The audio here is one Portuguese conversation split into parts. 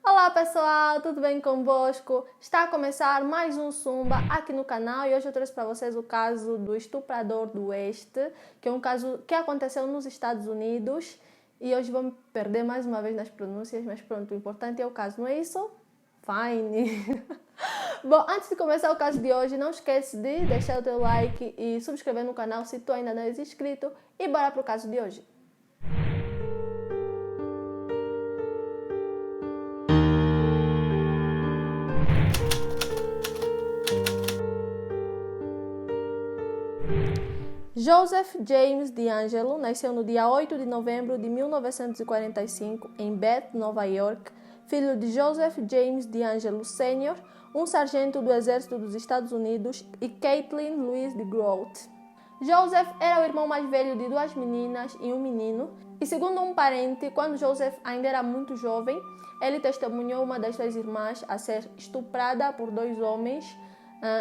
Olá pessoal, tudo bem convosco? Está a começar mais um Zumba aqui no canal e hoje eu trouxe para vocês o caso do estuprador do Oeste, que é um caso que aconteceu nos Estados Unidos e hoje vou me perder mais uma vez nas pronúncias, mas pronto, o importante é o caso, não é isso? Fine! Bom, antes de começar o caso de hoje, não esquece de deixar o teu like e subscrever no canal se tu ainda não és inscrito e bora pro caso de hoje. Joseph James DeAngelo nasceu no dia 8 de novembro de 1945 em Beth, Nova York, filho de Joseph James DeAngelo Sr., um sargento do Exército dos Estados Unidos, e Caitlin Louise DeGroat. Joseph era o irmão mais velho de duas meninas e um menino, e segundo um parente, quando Joseph ainda era muito jovem, ele testemunhou uma das suas irmãs a ser estuprada por dois homens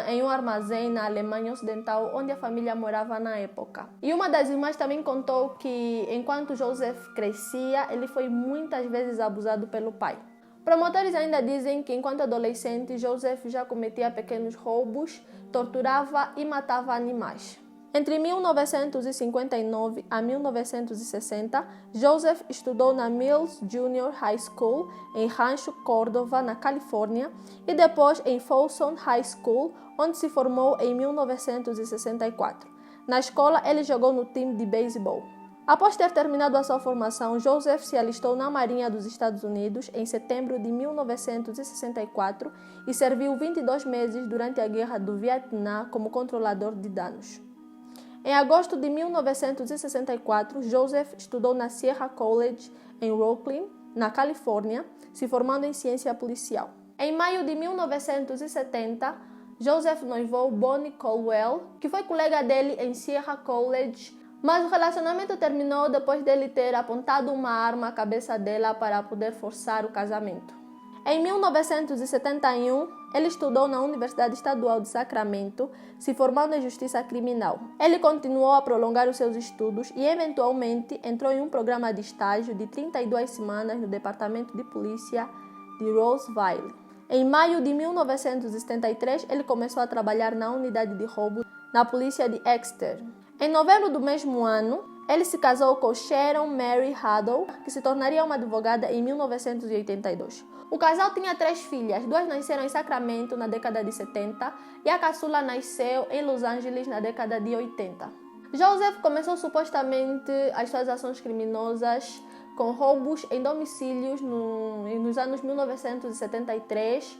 em um armazém na Alemanha Ocidental, onde a família morava na época. E uma das irmãs também contou que, enquanto Joseph crescia, ele foi muitas vezes abusado pelo pai. Promotores ainda dizem que, enquanto adolescente, Joseph já cometia pequenos roubos, torturava e matava animais. Entre 1959 a 1960, Joseph estudou na Mills Junior High School, em Rancho Cordova, na Califórnia, e depois em Folsom High School, onde se formou em 1964. Na escola, ele jogou no time de beisebol. Após ter terminado a sua formação, Joseph se alistou na Marinha dos Estados Unidos em setembro de 1964 e serviu 22 meses durante a Guerra do Vietnã como controlador de danos. Em agosto de 1964, Joseph estudou na Sierra College, em Rocklin, na Califórnia, se formando em ciência policial. Em maio de 1970, Joseph noivou Bonnie Colwell, que foi colega dele em Sierra College, mas o relacionamento terminou depois dele ter apontado uma arma à cabeça dela para poder forçar o casamento. Em 1971, ele estudou na Universidade Estadual de Sacramento, se formando em Justiça Criminal. Ele continuou a prolongar os seus estudos e, eventualmente, entrou em um programa de estágio de 32 semanas no Departamento de Polícia de Roseville. Em maio de 1973, ele começou a trabalhar na unidade de roubo na polícia de Exeter. Em novembro do mesmo ano, ele se casou com Sharon Mary Haddle, que se tornaria uma advogada em 1982. O casal tinha 3 filhas, 2 nasceram em Sacramento na década de 70 e a caçula nasceu em Los Angeles na década de 80. Joseph começou supostamente as suas ações criminosas com roubos em domicílios nos anos 1973,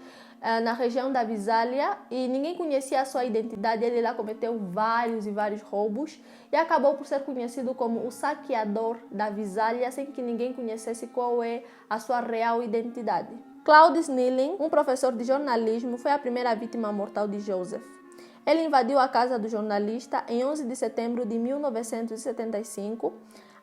na região da Visalia, e ninguém conhecia a sua identidade. Ele lá cometeu vários roubos e acabou por ser conhecido como o saqueador da Visalia, sem que ninguém conhecesse qual é a sua real identidade. Claude Snelling, um professor de jornalismo, foi a primeira vítima mortal de Joseph. Ele invadiu a casa do jornalista em 11 de setembro de 1975.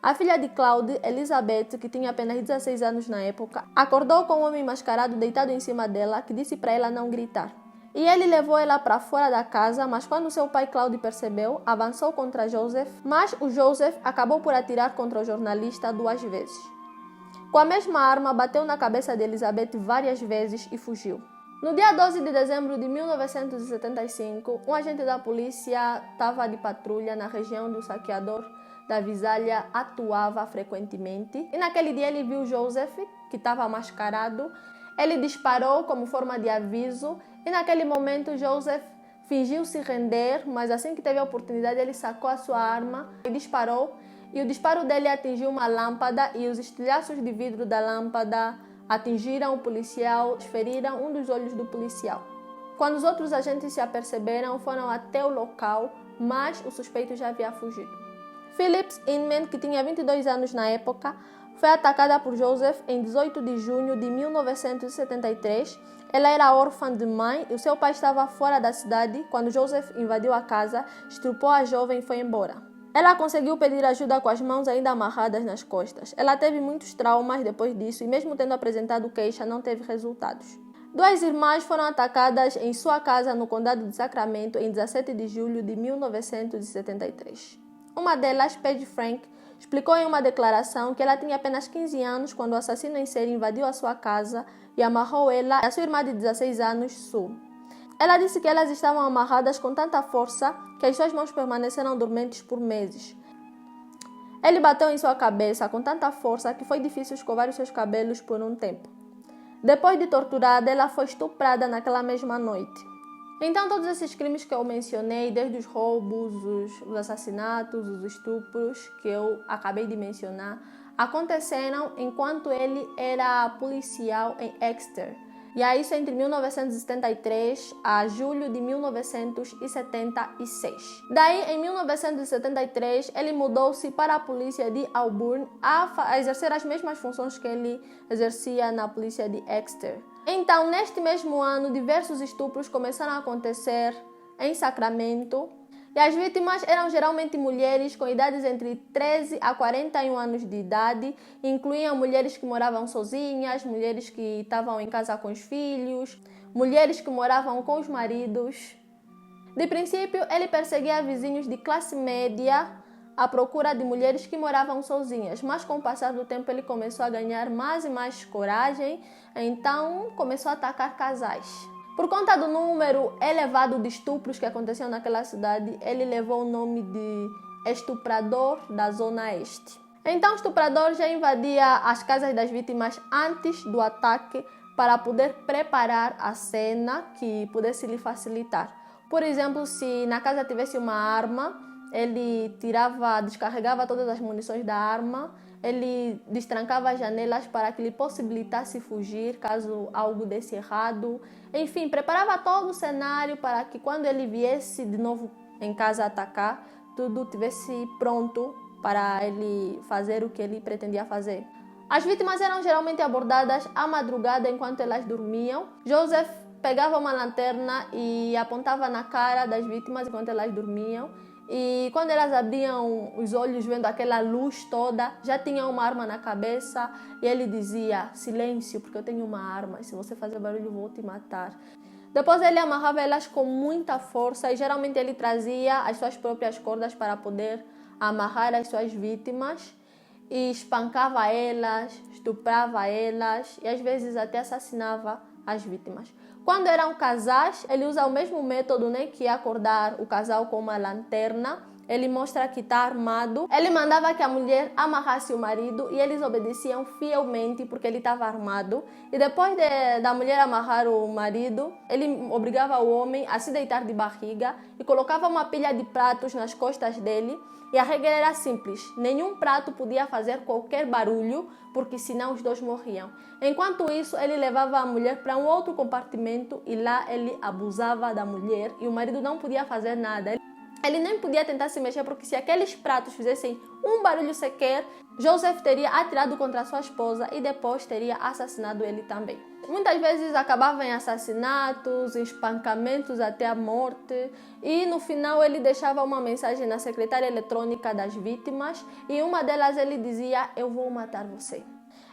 A filha de Claude, Elizabeth, que tinha apenas 16 anos na época, acordou com um homem mascarado deitado em cima dela, que disse para ela não gritar. E ele levou ela para fora da casa, mas quando seu pai Claude percebeu, avançou contra Joseph, mas o Joseph acabou por atirar contra o jornalista 2 vezes. Com a mesma arma, bateu na cabeça de Elizabeth várias vezes e fugiu. No dia 12 de dezembro de 1975, um agente da polícia estava de patrulha na região do saqueador da Visalia atuava frequentemente, e naquele dia ele viu Joseph, que estava mascarado. Ele disparou como forma de aviso e naquele momento Joseph fingiu se render, mas assim que teve a oportunidade ele sacou a sua arma e disparou, e o disparo dele atingiu uma lâmpada e os estilhaços de vidro da lâmpada atingiram o policial, feriram um dos olhos do policial. Quando os outros agentes se aperceberam, foram até o local, mas o suspeito já havia fugido. Phillips Inman, que tinha 22 anos na época, foi atacada por Joseph em 18 de junho de 1973. Ela era órfã de mãe e o seu pai estava fora da cidade quando Joseph invadiu a casa, estrupou a jovem e foi embora. Ela conseguiu pedir ajuda com as mãos ainda amarradas nas costas. Ela teve muitos traumas depois disso e, mesmo tendo apresentado queixa, não teve resultados. 2 irmãs foram atacadas em sua casa no condado de Sacramento em 17 de julho de 1973. Uma delas, Paige Frank, explicou em uma declaração que ela tinha apenas 15 anos quando o assassino em série invadiu a sua casa e amarrou ela e a sua irmã de 16 anos, Sue. Ela disse que elas estavam amarradas com tanta força que as suas mãos permaneceram dormentes por meses. Ele bateu em sua cabeça com tanta força que foi difícil escovar os seus cabelos por um tempo. Depois de torturada, ela foi estuprada naquela mesma noite. Então, todos esses crimes que eu mencionei, desde os roubos, os assassinatos, os estupros que eu acabei de mencionar, aconteceram enquanto ele era policial em Exeter. E aí isso entre 1973 a julho de 1976. Daí, em 1973, ele mudou-se para a polícia de Auburn a exercer as mesmas funções que ele exercia na polícia de Exeter. Então, neste mesmo ano, diversos estupros começaram a acontecer em Sacramento. E as vítimas eram geralmente mulheres com idades entre 13 a 41 anos de idade, incluíam mulheres que moravam sozinhas, mulheres que estavam em casa com os filhos, mulheres que moravam com os maridos. De princípio, ele perseguia vizinhos de classe média à procura de mulheres que moravam sozinhas, mas com o passar do tempo ele começou a ganhar mais e mais coragem, então começou a atacar casais. Por conta do número elevado de estupros que aconteciam naquela cidade, ele levou o nome de estuprador da Zona Este. Então, o estuprador já invadia as casas das vítimas antes do ataque para poder preparar a cena que pudesse lhe facilitar. Por exemplo, se na casa tivesse uma arma, ele descarregava todas as munições da arma, ele destrancava as janelas para que lhe possibilitasse fugir caso algo desse errado. Enfim, preparava todo o cenário para que quando ele viesse de novo em casa atacar, tudo tivesse pronto para ele fazer o que ele pretendia fazer. As vítimas eram geralmente abordadas à madrugada enquanto elas dormiam. Joseph pegava uma lanterna e apontava na cara das vítimas enquanto elas dormiam. E quando elas abriam os olhos vendo aquela luz toda, já tinha uma arma na cabeça e ele dizia: silêncio, porque eu tenho uma arma e se você fazer barulho eu vou te matar. Depois ele amarrava elas com muita força e geralmente ele trazia as suas próprias cordas para poder amarrar as suas vítimas e espancava elas, estuprava elas e às vezes até assassinava as vítimas. Quando eram casais, ele usa o mesmo método, que é acordar o casal com uma lanterna. Ele mostra que está armado. Ele mandava que a mulher amarrasse o marido e eles obedeciam fielmente porque ele estava armado. E depois da mulher amarrar o marido, ele obrigava o homem a se deitar de barriga e colocava uma pilha de pratos nas costas dele. E a regra era simples: nenhum prato podia fazer qualquer barulho, porque senão os dois morriam. Enquanto isso, ele levava a mulher para um outro compartimento e lá ele abusava da mulher e o marido não podia fazer nada. Ele nem podia tentar se mexer, porque se aqueles pratos fizessem um barulho sequer, Joseph teria atirado contra sua esposa e depois teria assassinado ele também. Muitas vezes acabava em assassinatos, em espancamentos até a morte, e no final ele deixava uma mensagem na secretária eletrônica das vítimas e uma delas ele dizia: eu vou matar você.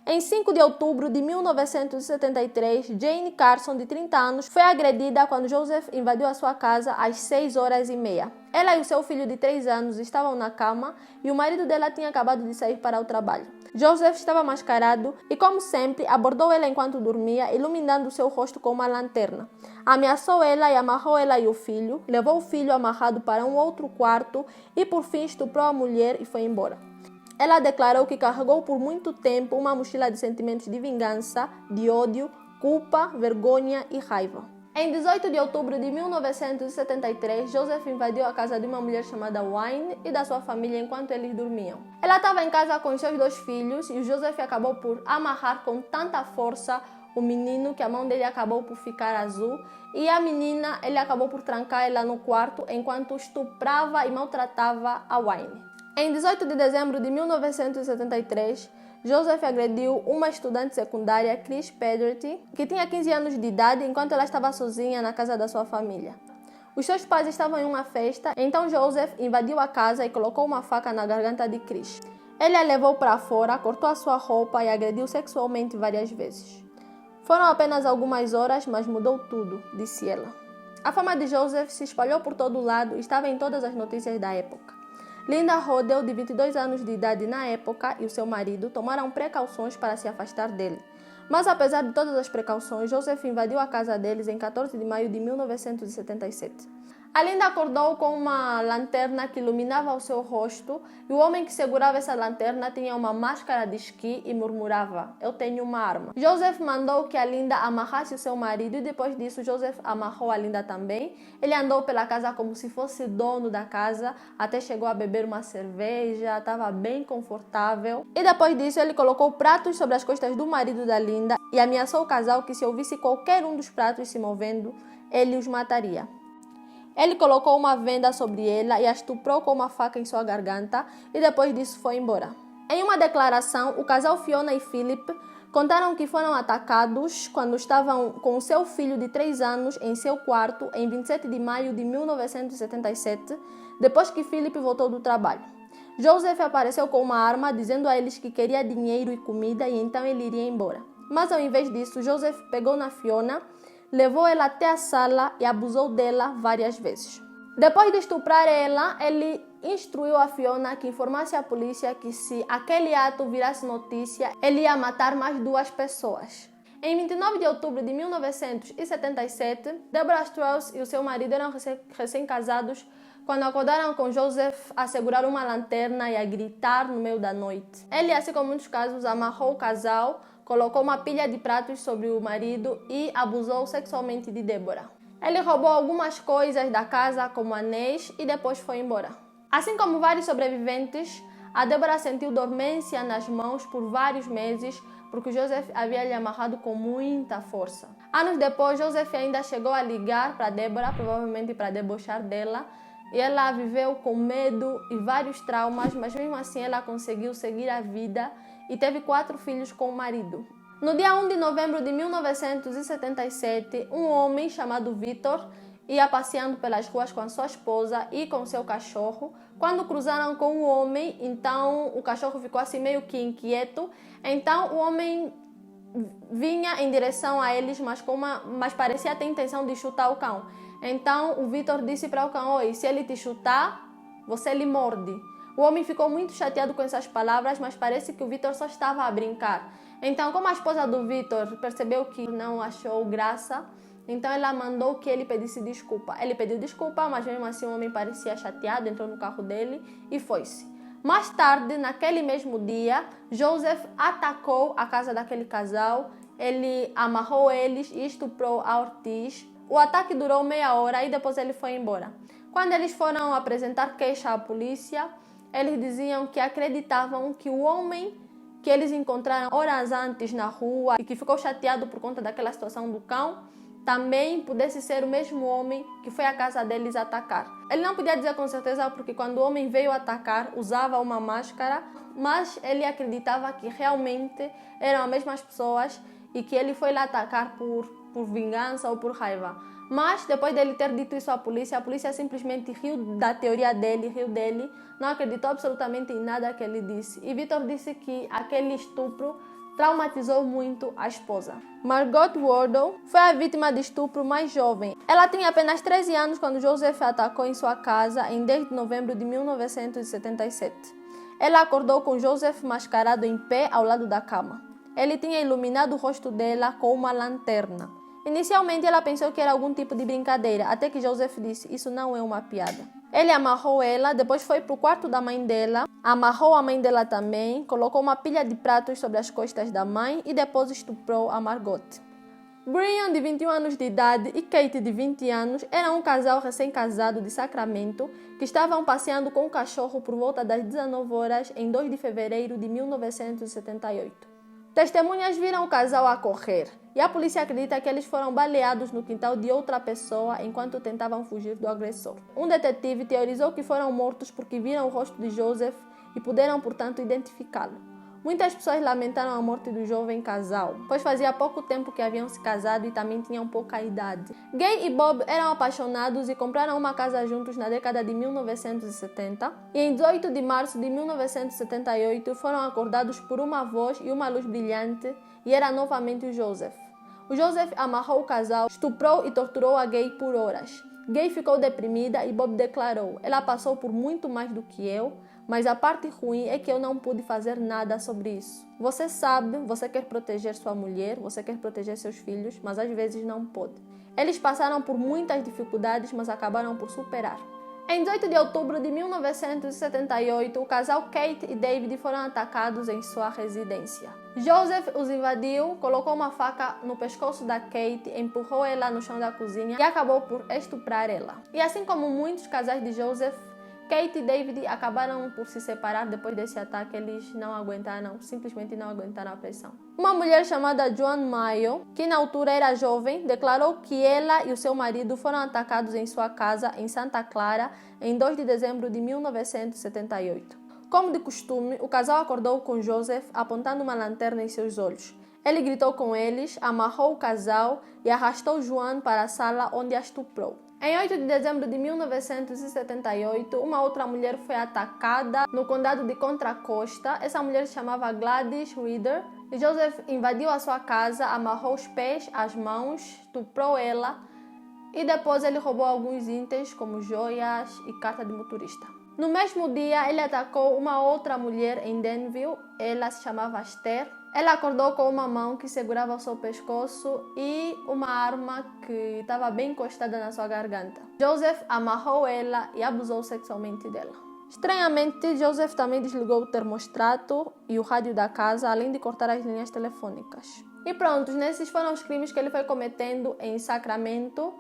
Em 5 de outubro de 1973, Jane Carson, de 30 anos, foi agredida quando Joseph invadiu a sua casa às 6h30. Ela e o seu filho de 3 anos estavam na cama e o marido dela tinha acabado de sair para o trabalho. Joseph estava mascarado e, como sempre, abordou ela enquanto dormia, iluminando seu rosto com uma lanterna. Ameaçou ela e amarrou ela e o filho, levou o filho amarrado para um outro quarto e, por fim, estuprou a mulher e foi embora. Ela declarou que carregou por muito tempo uma mochila de sentimentos de vingança, de ódio, culpa, vergonha e raiva. Em 18 de outubro de 1973, Joseph invadiu a casa de uma mulher chamada Wayne e da sua família enquanto eles dormiam. Ela estava em casa com os seus 2 filhos e o Joseph acabou por amarrar com tanta força o menino que a mão dele acabou por ficar azul e a menina, ele acabou por trancar ela no quarto enquanto estuprava e maltratava a Wayne. Em 18 de dezembro de 1973, Joseph agrediu uma estudante secundária, Chris Pedretti, que tinha 15 anos de idade, enquanto ela estava sozinha na casa da sua família. Os seus pais estavam em uma festa, então Joseph invadiu a casa e colocou uma faca na garganta de Chris. Ele a levou para fora, cortou a sua roupa e agrediu sexualmente várias vezes. Foram apenas algumas horas, mas mudou tudo, disse ela. A fama de Joseph se espalhou por todo lado e estava em todas as notícias da época. Linda Rodel, de 22 anos de idade na época, e o seu marido tomaram precauções para se afastar dele. Mas apesar de todas as precauções, Joseph invadiu a casa deles em 14 de maio de 1977. A Linda acordou com uma lanterna que iluminava o seu rosto e o homem que segurava essa lanterna tinha uma máscara de esqui e murmurava: "Eu tenho uma arma." Joseph mandou que a Linda amarrasse o seu marido e depois disso Joseph amarrou a Linda também. Ele andou pela casa como se fosse dono da casa, até chegou a beber uma cerveja, estava bem confortável. E depois disso ele colocou pratos sobre as costas do marido da Linda e ameaçou o casal que se ouvisse qualquer um dos pratos se movendo, ele os mataria. Ele colocou uma venda sobre ela e a estuprou com uma faca em sua garganta e depois disso foi embora. Em uma declaração, o casal Fiona e Philip contaram que foram atacados quando estavam com seu filho de 3 anos em seu quarto em 27 de maio de 1977, depois que Philip voltou do trabalho. Joseph apareceu com uma arma dizendo a eles que queria dinheiro e comida e então ele iria embora. Mas ao invés disso, Joseph pegou na Fiona, levou ela até a sala e abusou dela várias vezes. Depois de estuprar ela, ele instruiu a Fiona que informasse à polícia que se aquele ato virasse notícia, ele ia matar mais 2 pessoas. Em 29 de outubro de 1977, Deborah Strauss e o seu marido eram recém-casados quando acordaram com Joseph a segurar uma lanterna e a gritar no meio da noite. Ele, assim como em muitos casos, amarrou o casal, colocou uma pilha de pratos sobre o marido e abusou sexualmente de Deborah. Ele roubou algumas coisas da casa, como anéis, e depois foi embora. Assim como vários sobreviventes, a Deborah sentiu dormência nas mãos por vários meses, porque Joseph havia lhe amarrado com muita força. Anos depois, Joseph ainda chegou a ligar para Deborah, provavelmente para debochar dela, e ela viveu com medo e vários traumas, mas mesmo assim ela conseguiu seguir a vida e teve 4 filhos com o marido. No dia 1 de novembro de 1977, um homem chamado Victor ia passeando pelas ruas com a sua esposa e com seu cachorro. Quando cruzaram com o homem, então o cachorro ficou assim meio que inquieto. Então o homem vinha em direção a eles, mas parecia ter intenção de chutar o cão. Então o Victor disse para o cão: "Oi, se ele te chutar, você lhe morde." O homem ficou muito chateado com essas palavras, mas parece que o Victor só estava a brincar. Então, como a esposa do Victor percebeu que não achou graça, então ela mandou que ele pedisse desculpa. Ele pediu desculpa, mas mesmo assim o homem parecia chateado, entrou no carro dele e foi-se. Mais tarde, naquele mesmo dia, Joseph atacou a casa daquele casal, ele amarrou eles e estuprou a Ortiz. O ataque durou meia hora e depois ele foi embora. Quando eles foram apresentar queixa à polícia, eles diziam que acreditavam que o homem que eles encontraram horas antes na rua e que ficou chateado por conta daquela situação do cão, também pudesse ser o mesmo homem que foi à casa deles atacar. Ele não podia dizer com certeza porque quando o homem veio atacar usava uma máscara, mas ele acreditava que realmente eram as mesmas pessoas e que ele foi lá atacar por vingança ou por raiva. Mas depois dele ter dito isso à polícia, a polícia simplesmente riu da teoria dele, riu dele, não acreditou absolutamente em nada que ele disse. E Victor disse que aquele estupro traumatizou muito a esposa. Margot Wardle foi a vítima de estupro mais jovem. Ela tinha apenas 13 anos quando Joseph a atacou em sua casa em 10 de novembro de 1977. Ela acordou com Joseph mascarado em pé ao lado da cama. Ele tinha iluminado o rosto dela com uma lanterna. Inicialmente ela pensou que era algum tipo de brincadeira, até que Joseph disse: "Isso não é uma piada." Ele amarrou ela, depois foi para o quarto da mãe dela, amarrou a mãe dela também, colocou uma pilha de pratos sobre as costas da mãe e depois estuprou a Margot. Brian, de 21 anos de idade, e Kate, de 20 anos, eram um casal recém-casado de Sacramento que estavam passeando com o cachorro por volta das 19 horas em 2 de fevereiro de 1978. Testemunhas viram o casal a correr e a polícia acredita que eles foram baleados no quintal de outra pessoa enquanto tentavam fugir do agressor. Um detetive teorizou que foram mortos porque viram o rosto de Joseph e puderam, portanto, identificá-lo. Muitas pessoas lamentaram a morte do jovem casal, pois fazia pouco tempo que haviam se casado e também tinham pouca idade. Gay e Bob eram apaixonados e compraram uma casa juntos na década de 1970 e em 18 de março de 1978 foram acordados por uma voz e uma luz brilhante e era novamente o Joseph. O Joseph amarrou o casal, estuprou e torturou a Gay por horas. Gay ficou deprimida e Bob declarou: ela passou por muito mais do que eu, mas a parte ruim é que eu não pude fazer nada sobre isso. Você sabe, você quer proteger sua mulher, você quer proteger seus filhos, mas às vezes não pode. Eles passaram por muitas dificuldades, mas acabaram por superar. Em 18 de outubro de 1978, o casal Kate e David foram atacados em sua residência. Joseph os invadiu, colocou uma faca no pescoço da Kate, empurrou ela no chão da cozinha e acabou por estuprar ela. E assim como muitos casais de Joseph, Kate e David acabaram por se separar depois desse ataque. Eles não aguentaram, simplesmente não aguentaram a pressão. Uma mulher chamada Joan Mayo, que na altura era jovem, declarou que ela e o seu marido foram atacados em sua casa em Santa Clara em 2 de dezembro de 1978. Como de costume, o casal acordou com Joseph apontando uma lanterna em seus olhos. Ele gritou com eles, amarrou o casal e arrastou Joan para a sala onde a estuprou. Em 8 de dezembro de 1978, uma outra mulher foi atacada no condado de Contra Costa. Essa mulher se chamava Gladys Reader. E Joseph invadiu a sua casa, amarrou os pés, as mãos, estuprou ela e depois ele roubou alguns itens como joias e carta de motorista. No mesmo dia, ele atacou uma outra mulher em Danville. Ela se chamava Esther. Ela acordou com uma mão que segurava o seu pescoço e uma arma que estava bem encostada na sua garganta. Joseph amarrou ela e abusou sexualmente dela. Estranhamente, Joseph também desligou o termostato e o rádio da casa, além de cortar as linhas telefônicas. E pronto, esses foram os crimes que ele foi cometendo em Sacramento,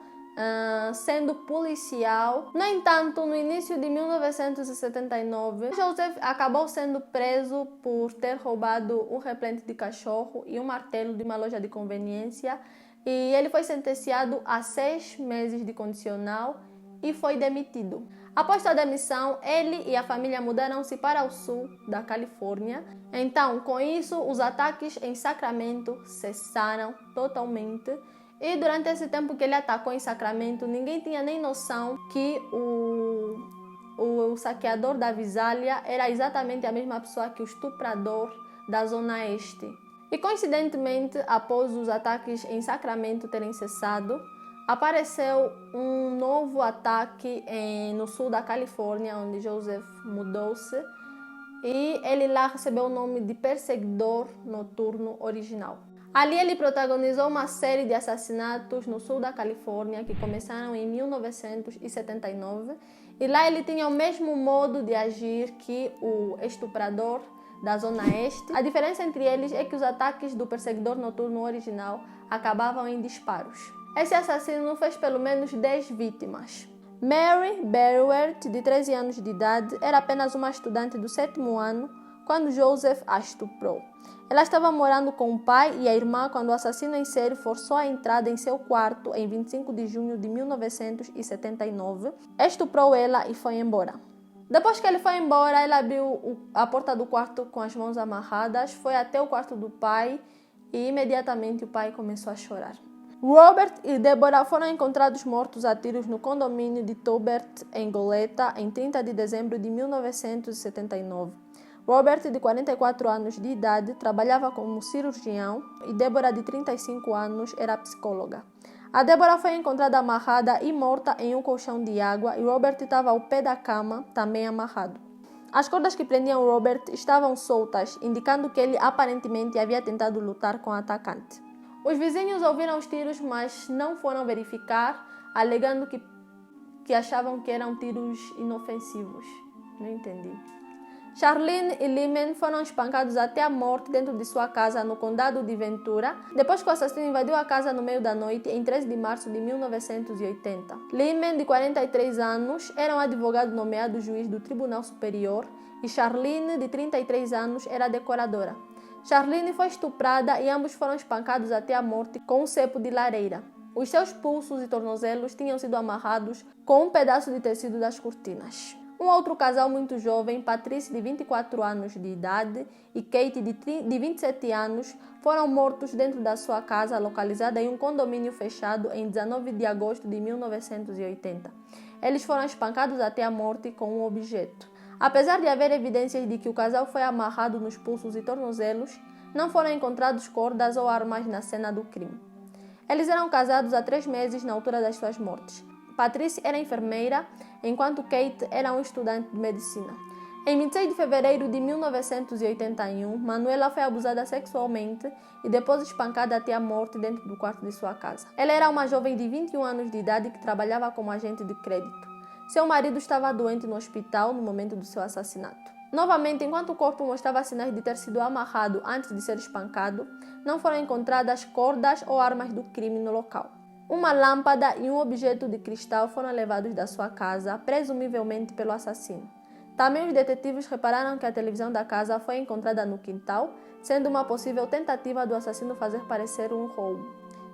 sendo policial. No entanto, no início de 1979, Joseph acabou sendo preso por ter roubado um repelente de cachorro e um martelo de uma loja de conveniência, e ele foi sentenciado a 6 meses de condicional e foi demitido. Após sua demissão, ele e a família mudaram-se para o sul da Califórnia. Então, com isso, os ataques em Sacramento cessaram totalmente. E durante esse tempo que ele atacou em Sacramento, ninguém tinha nem noção que o saqueador da Visalia era exatamente a mesma pessoa que o estuprador da Zona Este. E coincidentemente, após os ataques em Sacramento terem cessado, apareceu um novo ataque no sul da Califórnia, onde Joseph mudou-se, e ele lá recebeu o nome de Perseguidor Noturno Original. Ali ele protagonizou uma série de assassinatos no sul da Califórnia que começaram em 1979, e lá ele tinha o mesmo modo de agir que o estuprador da Zona Este. A diferença entre eles é que os ataques do Perseguidor Noturno Original acabavam em disparos. Esse assassino fez pelo menos 10 vítimas. Mary Berwert, de 13 anos de idade, era apenas uma estudante do 7º ano quando Joseph a estuprou. Ela estava morando com o pai e a irmã quando o assassino em série forçou a entrada em seu quarto em 25 de junho de 1979, estuprou ela e foi embora. Depois que ele foi embora, ela abriu a porta do quarto com as mãos amarradas, foi até o quarto do pai e imediatamente o pai começou a chorar. Robert e Deborah foram encontrados mortos a tiros no condomínio de Tolbert, em Goleta, em 30 de dezembro de 1979. Robert, de 44 anos de idade, trabalhava como cirurgião e Deborah, de 35 anos, era psicóloga. A Deborah foi encontrada amarrada e morta em um colchão de água e Robert estava ao pé da cama, também amarrado. As cordas que prendiam Robert estavam soltas, indicando que ele aparentemente havia tentado lutar com o atacante. Os vizinhos ouviram os tiros, mas não foram verificar, alegando que achavam que eram tiros inofensivos. Não entendi. Charlene e Lyman foram espancados até a morte dentro de sua casa no condado de Ventura, depois que o assassino invadiu a casa no meio da noite, em 13 de março de 1980. Lyman, de 43 anos, era um advogado nomeado juiz do Tribunal Superior, e Charlene, de 33 anos, era decoradora. Charlene foi estuprada e ambos foram espancados até a morte com um cepo de lareira. Os seus pulsos e tornozelos tinham sido amarrados com um pedaço de tecido das cortinas. Um outro casal muito jovem, Patrice, de 24 anos de idade, e Kate, de 27 anos, foram mortos dentro da sua casa, localizada em um condomínio fechado em 19 de agosto de 1980. Eles foram espancados até a morte com um objeto. Apesar de haver evidências de que o casal foi amarrado nos pulsos e tornozelos, não foram encontrados cordas ou armas na cena do crime. Eles eram casados há 3 meses na altura das suas mortes. Patrice era enfermeira, enquanto Kate era um estudante de medicina. Em 26 de fevereiro de 1981, Manuela foi abusada sexualmente e depois espancada até a morte dentro do quarto de sua casa. Ela era uma jovem de 21 anos de idade que trabalhava como agente de crédito. Seu marido estava doente no hospital no momento do seu assassinato. Novamente, enquanto o corpo mostrava sinais de ter sido amarrado antes de ser espancado, não foram encontradas cordas ou armas do crime no local. Uma lâmpada e um objeto de cristal foram levados da sua casa, presumivelmente pelo assassino. Também os detetives repararam que a televisão da casa foi encontrada no quintal, sendo uma possível tentativa do assassino fazer parecer um roubo.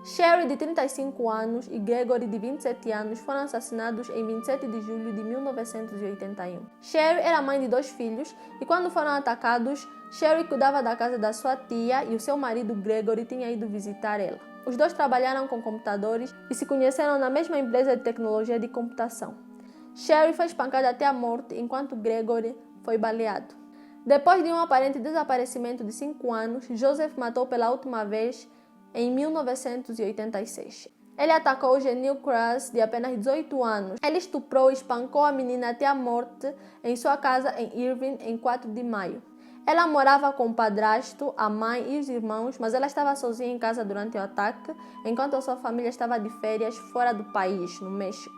Sherry, de 35 anos, e Gregory, de 27 anos, foram assassinados em 27 de julho de 1981. Sherry era mãe de 2 filhos e, quando foram atacados, Sherry cuidava da casa da sua tia e o seu marido Gregory tinha ido visitar ela. Os dois trabalharam com computadores e se conheceram na mesma empresa de tecnologia de computação. Sherry foi espancada até a morte, enquanto Gregory foi baleado. Depois de um aparente desaparecimento de 5 anos, Joseph matou pela última vez em 1986. Ele atacou Janelle Cross, de apenas 18 anos. Ele estuprou e espancou a menina até a morte em sua casa em Irvine, em 4 de maio. Ela morava com o padrasto, a mãe e os irmãos, mas ela estava sozinha em casa durante o ataque, enquanto a sua família estava de férias fora do país, no México.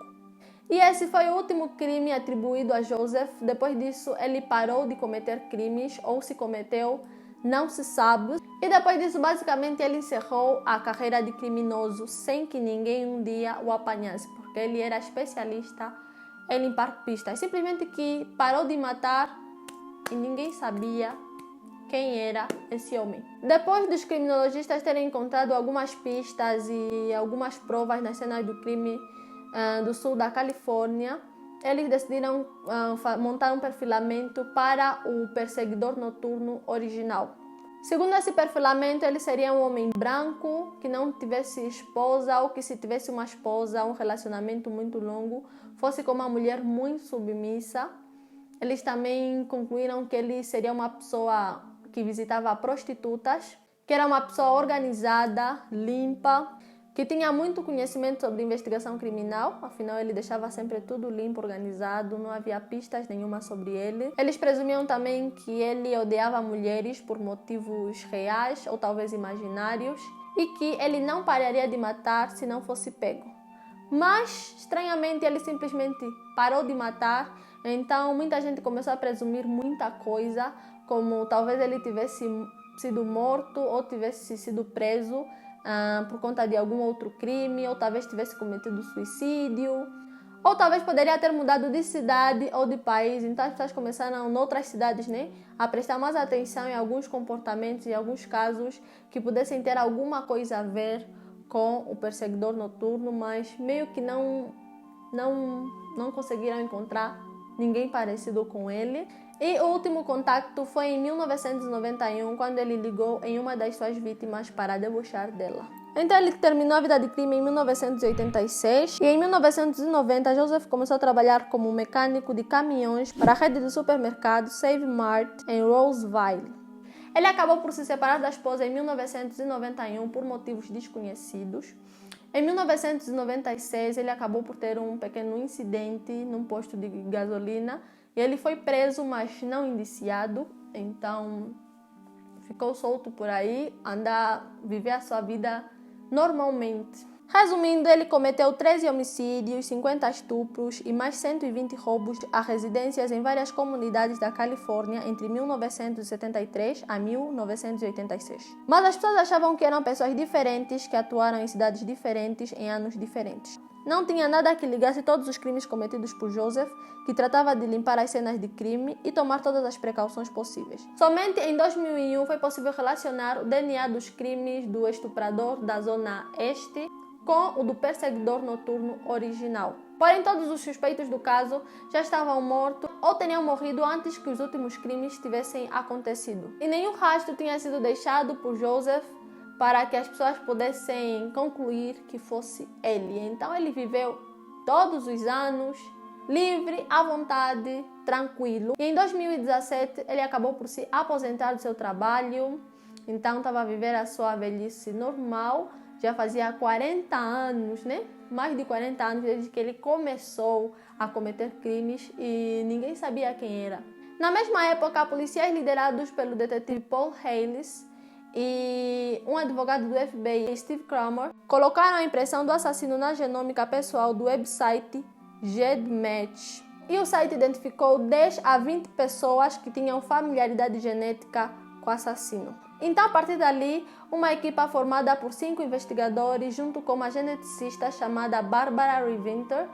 E esse foi o último crime atribuído a Joseph. Depois disso, ele parou de cometer crimes, ou se cometeu, não se sabe. E depois disso, basicamente, ele encerrou a carreira de criminoso sem que ninguém um dia o apanhasse, porque ele era especialista em limpar pistas. Simplesmente que parou de matar e ninguém sabia quem era esse homem. Depois dos criminologistas terem encontrado algumas pistas e algumas provas nas cenas do crime do sul da Califórnia, eles decidiram montar um perfilamento para o perseguidor noturno original. Segundo esse perfilamento, ele seria um homem branco, que não tivesse esposa, ou que se tivesse uma esposa, um relacionamento muito longo, fosse com uma mulher muito submissa. Eles também concluíram que ele seria uma pessoa que visitava prostitutas, que era uma pessoa organizada, limpa, que tinha muito conhecimento sobre investigação criminal, afinal ele deixava sempre tudo limpo, organizado, não havia pistas nenhuma sobre ele. Eles presumiam também que ele odiava mulheres por motivos reais ou talvez imaginários e que ele não pararia de matar se não fosse pego. Mas, estranhamente, ele simplesmente parou de matar, então muita gente começou a presumir muita coisa, como talvez ele tivesse sido morto ou tivesse sido preso por conta de algum outro crime, ou talvez tivesse cometido suicídio, ou talvez poderia ter mudado de cidade ou de país. Então as pessoas começaram, noutras cidades, a prestar mais atenção em alguns comportamentos e alguns casos que pudessem ter alguma coisa a ver com o perseguidor noturno, mas meio que não conseguiram encontrar ninguém parecido com ele. E o último contato foi em 1991, quando ele ligou em uma das suas vítimas para debochar dela. Então ele terminou a vida de crime em 1986 e em 1990 Joseph começou a trabalhar como mecânico de caminhões para a rede de supermercados Save Mart em Roseville. Ele acabou por se separar da esposa em 1991 por motivos desconhecidos. Em 1996 ele acabou por ter um pequeno incidente num posto de gasolina. Ele foi preso, mas não indiciado, então ficou solto por aí, viver a sua vida normalmente. Resumindo, ele cometeu 13 homicídios, 50 estupros e mais 120 roubos a residências em várias comunidades da Califórnia entre 1973 a 1986. Mas as pessoas achavam que eram pessoas diferentes que atuaram em cidades diferentes em anos diferentes. Não tinha nada que ligasse todos os crimes cometidos por Joseph, que tratava de limpar as cenas de crime e tomar todas as precauções possíveis. Somente em 2001 foi possível relacionar o DNA dos crimes do estuprador da Zona Este com o do perseguidor noturno original. Porém, todos os suspeitos do caso já estavam mortos ou teriam morrido antes que os últimos crimes tivessem acontecido. E nenhum rastro tinha sido deixado por Joseph para que as pessoas pudessem concluir que fosse ele. Então ele viveu todos os anos livre, à vontade, tranquilo. E em 2017 ele acabou por se aposentar do seu trabalho. Então estava a viver a sua velhice normal, Já fazia 40 anos, né? Mais de 40 anos desde que ele começou a cometer crimes e ninguém sabia quem era. Na mesma época, policiais liderados pelo detetive Paul Hayles e um advogado do FBI, Steve Kramer, colocaram a impressão do assassino na genômica pessoal do website GEDmatch. E o site identificou 10 a 20 pessoas que tinham familiaridade genética com o assassino. Então, a partir dali, uma equipa formada por 5 investigadores, junto com uma geneticista chamada Barbara Riventer,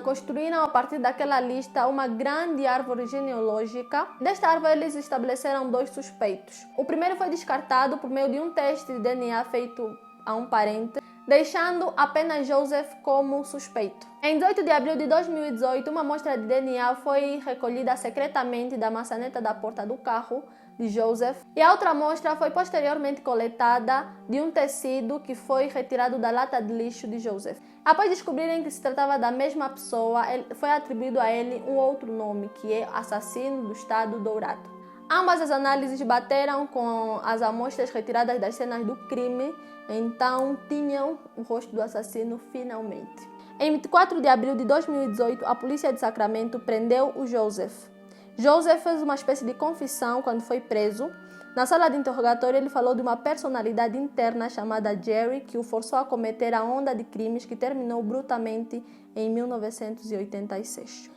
construíram a partir daquela lista uma grande árvore genealógica. Desta árvore, eles estabeleceram 2 suspeitos. O primeiro foi descartado por meio de um teste de DNA feito a um parente, deixando apenas Joseph como suspeito. Em 18 de abril de 2018, uma amostra de DNA foi recolhida secretamente da maçaneta da porta do carro de Joseph, e a outra amostra foi posteriormente coletada de um tecido que foi retirado da lata de lixo de Joseph. Após descobrirem que se tratava da mesma pessoa, foi atribuído a ele um outro nome, que é assassino do estado Dourado. Ambas as análises bateram com as amostras retiradas das cenas do crime, então tinham o rosto do assassino finalmente. Em 24 de abril de 2018, a polícia de Sacramento prendeu o Joseph. Joseph fez uma espécie de confissão quando foi preso. Na sala de interrogatório, ele falou de uma personalidade interna chamada Jerry, que o forçou a cometer a onda de crimes que terminou brutalmente em 1986.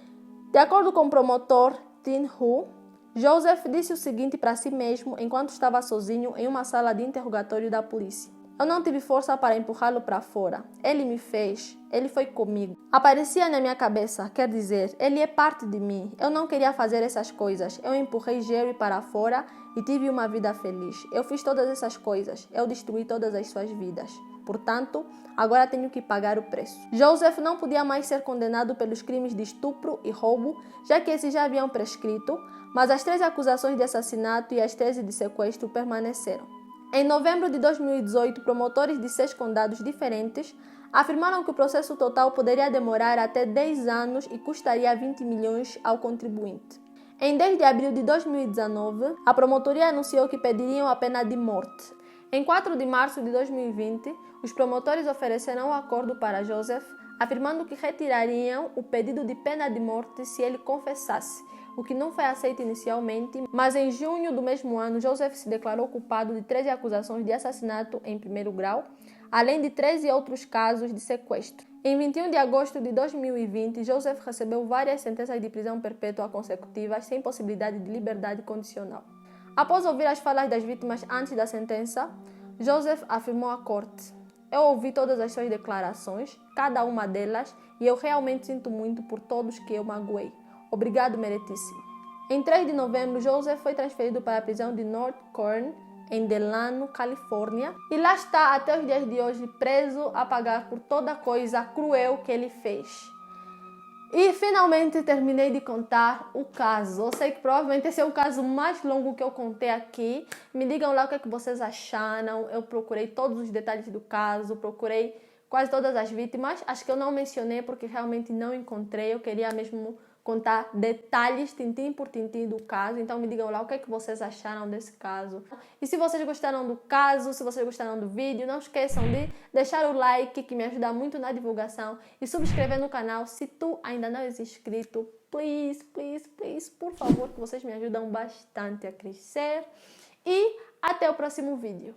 De acordo com o promotor Tim Hu, Joseph disse o seguinte para si mesmo enquanto estava sozinho em uma sala de interrogatório da polícia: "Eu não tive força para empurrá-lo para fora. Ele me fez. Ele foi comigo. Aparecia na minha cabeça, quer dizer, ele é parte de mim. Eu não queria fazer essas coisas. Eu empurrei Jerry para fora e tive uma vida feliz. Eu fiz todas essas coisas. Eu destruí todas as suas vidas. Portanto, agora tenho que pagar o preço." Joseph não podia mais ser condenado pelos crimes de estupro e roubo, já que esses já haviam prescrito, mas as 3 acusações de assassinato e as 13 de sequestro permaneceram. Em novembro de 2018, promotores de 6 condados diferentes afirmaram que o processo total poderia demorar até 10 anos e custaria 20 milhões ao contribuinte. Em 10 de abril de 2019, a promotoria anunciou que pediriam a pena de morte. Em 4 de março de 2020, os promotores ofereceram um acordo para Joseph, afirmando que retirariam o pedido de pena de morte se ele confessasse, o que não foi aceito inicialmente, mas em junho do mesmo ano, Joseph se declarou culpado de 13 acusações de assassinato em primeiro grau, além de 13 outros casos de sequestro. Em 21 de agosto de 2020, Joseph recebeu várias sentenças de prisão perpétua consecutivas sem possibilidade de liberdade condicional. Após ouvir as falas das vítimas antes da sentença, Joseph afirmou à corte: "Eu ouvi todas as suas declarações, cada uma delas, e eu realmente sinto muito por todos que eu magoei. Obrigado, meritíssimo." Em 3 de novembro, Joseph foi transferido para a prisão de North Corn, em Delano, Califórnia, e lá está até os dias de hoje preso a pagar por toda coisa cruel que ele fez. E finalmente terminei de contar o caso. Eu sei que provavelmente esse é o caso mais longo que eu contei aqui. Me digam lá o que é que vocês acharam. Eu procurei todos os detalhes do caso, procurei quase todas as vítimas. Acho que eu não mencionei porque realmente não encontrei. Eu queria mesmo contar detalhes, tintim por tintim do caso. Então me digam lá o que é que vocês acharam desse caso. E se vocês gostaram do caso, se vocês gostaram do vídeo, não esqueçam de deixar o like, que me ajuda muito na divulgação, e subscrever no canal se tu ainda não és inscrito. Please, please, please, por favor, que vocês me ajudam bastante a crescer. E até o próximo vídeo.